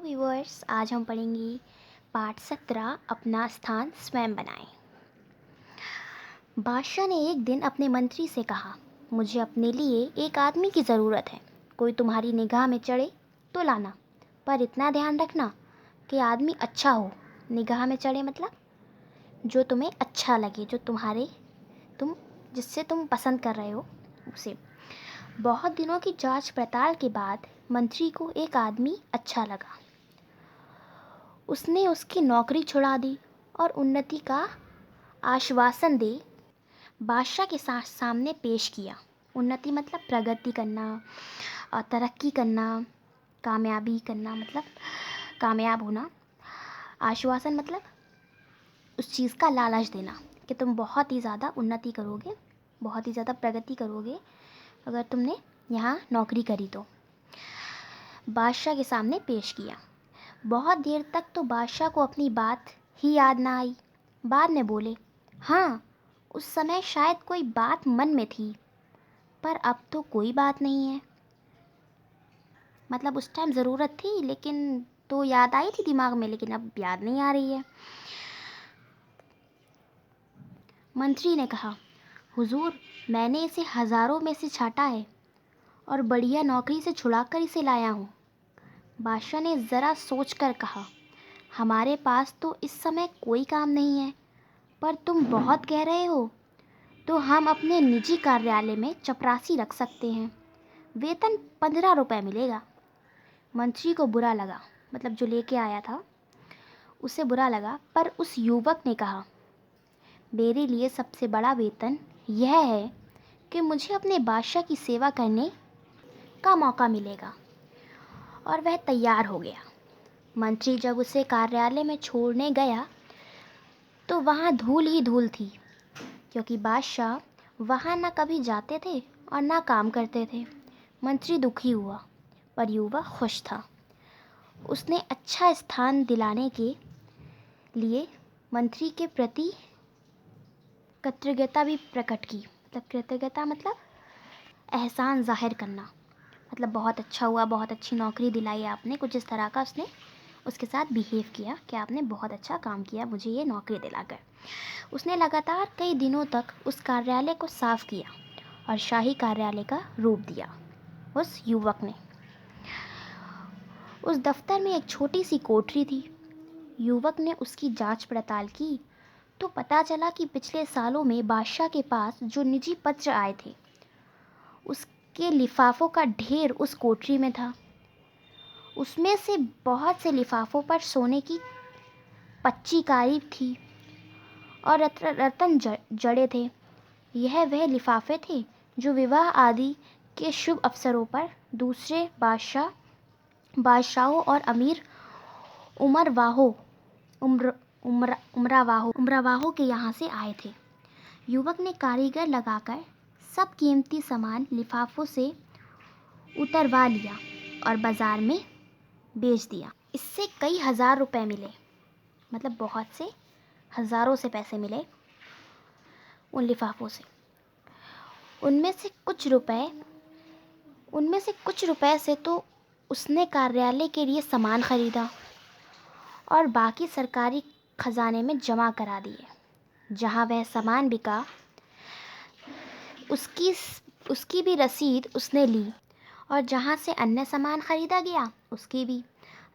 Viewers, आज हम पढ़ेंगे पाठ 17 अपना स्थान स्वयं बनाएं। बादशाह ने एक दिन अपने मंत्री से कहा, मुझे अपने लिए एक आदमी की ज़रूरत है। कोई तुम्हारी निगाह में चढ़े तो लाना, पर इतना ध्यान रखना कि आदमी अच्छा हो। निगाह में चढ़े मतलब जो तुम्हें अच्छा लगे, जो जिससे तुम पसंद कर रहे हो उसे। बहुत दिनों की जांच पड़ताल के बाद मंत्री को एक आदमी अच्छा लगा। उसने उसकी नौकरी छुड़ा दी और उन्नति का आश्वासन दे बादशाह के सामने पेश किया। उन्नति मतलब प्रगति करना और तरक्की करना, कामयाबी करना मतलब कामयाब होना। आश्वासन मतलब उस चीज़ का लालच देना कि तुम बहुत ही ज़्यादा उन्नति करोगे, बहुत ही ज़्यादा प्रगति करोगे अगर तुमने यहाँ नौकरी करी तो। बादशाह के सामने पेश किया। बहुत देर तक तो बादशाह को अपनी बात ही याद ना आई। बाद में बोले, हाँ, उस समय शायद कोई बात मन में थी, पर अब तो कोई बात नहीं है। मतलब उस टाइम ज़रूरत थी लेकिन तो याद आई थी दिमाग में, लेकिन अब याद नहीं आ रही है। मंत्री ने कहा, हुजूर, मैंने इसे हज़ारों में से छांटा है और बढ़िया नौकरी से छुड़ाकर इसे लाया हूँ। बादशाह ने ज़रा सोचकर कहा, हमारे पास तो इस समय कोई काम नहीं है, पर तुम बहुत कह रहे हो तो हम अपने निजी कार्यालय में चपरासी रख सकते हैं। वेतन 15 रुपये मिलेगा। मंत्री को बुरा लगा, मतलब जो लेके आया था उसे बुरा लगा, पर उस युवक ने कहा, मेरे लिए सबसे बड़ा वेतन यह है कि मुझे अपने बादशाह की सेवा करने का मौका मिलेगा। और वह तैयार हो गया। मंत्री जब उसे कार्यालय में छोड़ने गया तो वहाँ धूल ही धूल थी, क्योंकि बादशाह वहाँ न कभी जाते थे और न काम करते थे। मंत्री दुखी हुआ, पर युवक खुश था। उसने अच्छा स्थान दिलाने के लिए मंत्री के प्रति कृतज्ञता भी प्रकट की। मतलब कृतज्ञता मतलब एहसान जाहिर करना, मतलब बहुत अच्छा हुआ, बहुत अच्छी नौकरी दिलाई आपने, कुछ इस तरह का उसने उसके साथ बिहेव किया कि आपने बहुत अच्छा काम किया मुझे ये नौकरी दिलाकर। उसने लगातार कई दिनों तक उस कार्यालय को साफ किया और शाही कार्यालय का रूप दिया उस युवक ने। उस दफ्तर में एक छोटी सी कोठरी थी। युवक ने उसकी जांच पड़ताल की तो पता चला कि पिछले सालों में बादशाह के पास जो निजी पत्र आए थे उसके लिफाफों का ढेर उस कोठरी में था। उसमें से बहुत से लिफाफों पर सोने की पच्चीकारी थी और रत्न जड़े थे। यह वह लिफाफे थे जो विवाह आदि के शुभ अवसरों पर दूसरे बादशाहों और अमीर उमरावाहों के यहाँ से आए थे। युवक ने कारीगर लगाकर सब कीमती सामान लिफाफों से उतरवा लिया और बाजार में बेच दिया। इससे कई हजार रुपए मिले, मतलब बहुत से हज़ारों से पैसे मिले उन लिफाफों से। उनमें से कुछ रुपए से तो उसने कार्यालय के लिए सामान खरीदा और बाकी सरकारी खजाने में जमा करा दिए। जहाँ वह सामान बिका उसकी भी रसीद उसने ली और जहाँ से अन्य सामान खरीदा गया उसकी भी।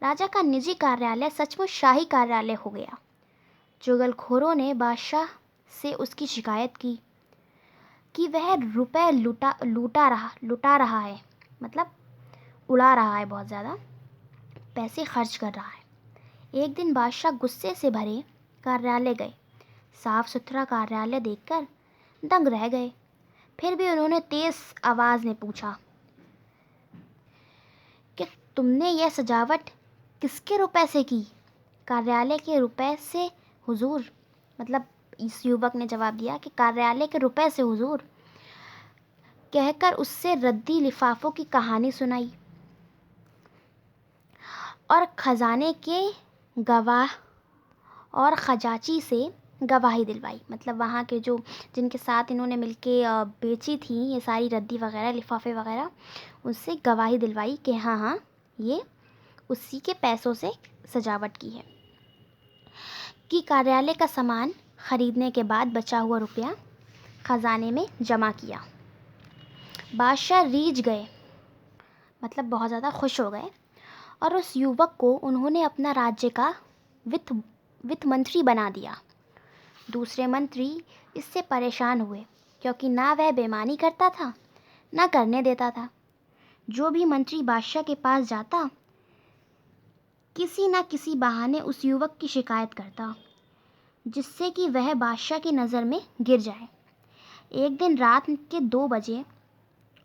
राजा का निजी कार्यालय सचमुच शाही कार्यालय हो गया। चुगलखोरों ने बादशाह से उसकी शिकायत की कि वह रुपए लुटा रहा है, मतलब उड़ा रहा है, बहुत ज़्यादा पैसे खर्च कर रहा है। एक दिन बादशाह गुस्से से भरे कार्यालय गए। साफ सुथरा कार्यालय देखकर दंग रह गए। फिर भी उन्होंने तेज आवाज़ में पूछा कि तुमने यह सजावट किसके रुपए से की? कार्यालय के रुपए से हुजूर। मतलब इस युवक ने जवाब दिया कि कार्यालय के रुपए से हुजूर, कहकर उससे रद्दी लिफाफों की कहानी सुनाई और खजाने के गवाह और खजाची से गवाही दिलवाई। मतलब वहाँ के जो जिनके साथ इन्होंने मिलके बेची थी ये सारी रद्दी वगैरह लिफाफे वगैरह, उनसे गवाही दिलवाई कि हाँ हाँ ये उसी के पैसों से सजावट की है कि कार्यालय का सामान खरीदने के बाद बचा हुआ रुपया खजाने में जमा किया। बादशाह रीझ गए, मतलब बहुत ज़्यादा खुश हो गए, और उस युवक को उन्होंने अपना राज्य का वित्त मंत्री बना दिया। दूसरे मंत्री इससे परेशान हुए क्योंकि ना वह बेईमानी करता था ना करने देता था। जो भी मंत्री बादशाह के पास जाता किसी न किसी बहाने उस युवक की शिकायत करता, जिससे कि वह बादशाह की नज़र में गिर जाए। एक दिन रात के 2 बजे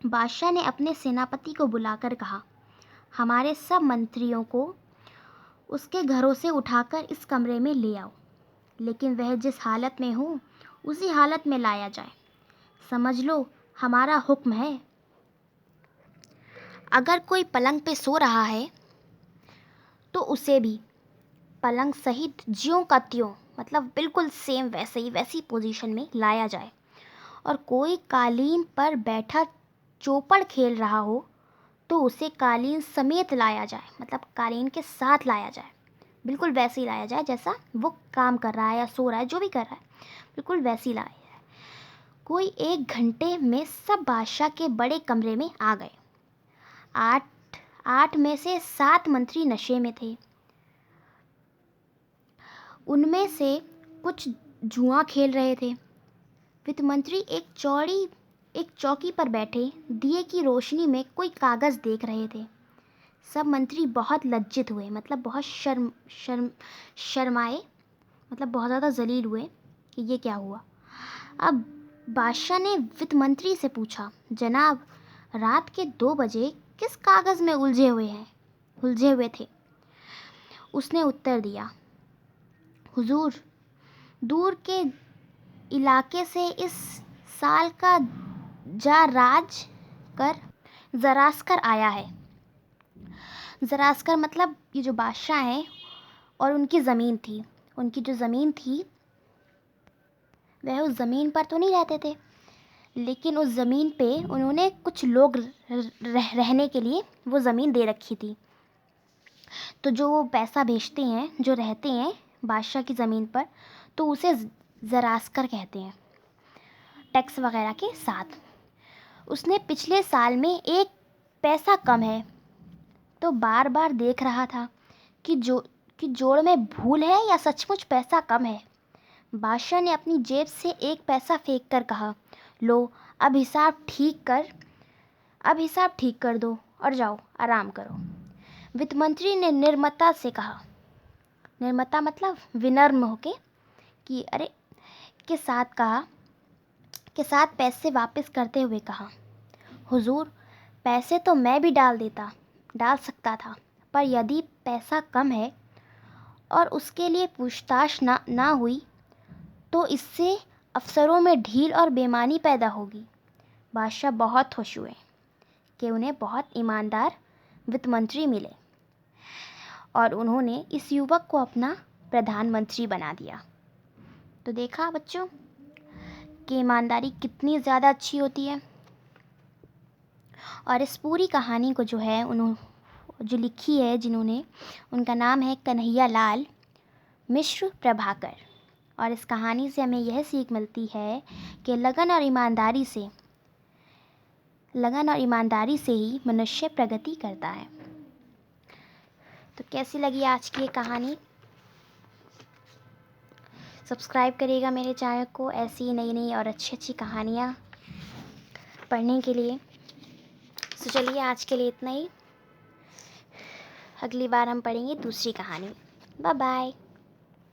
बादशाह ने अपने सेनापति को बुलाकर कहा, हमारे सब मंत्रियों को उसके घरों से उठाकर इस कमरे में ले आओ, लेकिन वह जिस हालत में हो उसी हालत में लाया जाए। समझ लो, हमारा हुक्म है। अगर कोई पलंग पे सो रहा है तो उसे भी पलंग सहित ज्यों का त्यों, मतलब बिल्कुल सेम वैसी पोजीशन में लाया जाए। और कोई कालीन पर बैठा चौपड़ खेल रहा हो तो उसे कालीन समेत लाया जाए, मतलब कालीन के साथ लाया जाए। बिल्कुल वैसे ही लाया जाए जैसा वो काम कर रहा है या सो रहा है, जो भी कर रहा है, बिल्कुल वैसे ही लाया जाए। कोई 1 घंटे में सब बादशाह के बड़े कमरे में आ गए। 8 में से 7 मंत्री नशे में थे। उनमें से कुछ जुआ खेल रहे थे। वित्त मंत्री एक चौकी पर बैठे दिए की रोशनी में कोई कागज़ देख रहे थे। सब मंत्री बहुत लज्जित हुए, मतलब बहुत शर्माए, मतलब बहुत ज़्यादा जलील हुए कि ये क्या हुआ। अब बादशाह ने वित्त मंत्री से पूछा, जनाब, रात के 2 बजे किस कागज़ में उलझे हुए थे? उसने उत्तर दिया, हुजूर, दूर के इलाके से इस साल का राज कर ज़रास्कर आया है। ज़रास्कर मतलब ये जो बादशाह हैं और उनकी ज़मीन थी, उनकी जो ज़मीन थी वह उस ज़मीन पर तो नहीं रहते थे, लेकिन उस ज़मीन पे उन्होंने कुछ लोग रहने के लिए वो ज़मीन दे रखी थी। तो जो वो पैसा भेजते हैं, जो रहते हैं बादशाह की ज़मीन पर, तो उसे ज़रास्कर कहते हैं, टैक्स वगैरह के साथ। उसने पिछले साल में 1 पैसा कम है तो बार बार देख रहा था कि जोड़ में भूल है या सचमुच पैसा कम है। बादशाह ने अपनी जेब से 1 पैसा फेंक कर कहा, लो, अब हिसाब ठीक कर दो और जाओ आराम करो। वित्त मंत्री ने निर्मता से कहा, निर्मता मतलब विनम्र होके कि अरे के साथ पैसे वापस करते हुए कहा, हुजूर, पैसे तो मैं भी डाल सकता था, पर यदि पैसा कम है और उसके लिए पूछताछ ना हुई तो इससे अफसरों में ढील और बेईमानी पैदा होगी। बादशाह बहुत खुश हुए कि उन्हें बहुत ईमानदार वित्त मंत्री मिले और उन्होंने इस युवक को अपना प्रधानमंत्री बना दिया। तो देखा बच्चों कि ईमानदारी कितनी ज़्यादा अच्छी होती है। और इस पूरी कहानी को जो है जो लिखी है जिन्होंने, उनका नाम है कन्हैयालाल मिश्र प्रभाकर। और इस कहानी से हमें यह सीख मिलती है कि लगन और ईमानदारी से ही मनुष्य प्रगति करता है। तो कैसी लगी आज की ये कहानी? सब्सक्राइब करिएगा मेरे चैनल को ऐसी नई और अच्छी कहानियाँ पढ़ने के लिए। तो चलिए आज के लिए इतना ही। अगली बार हम पढ़ेंगे दूसरी कहानी। Bye bye.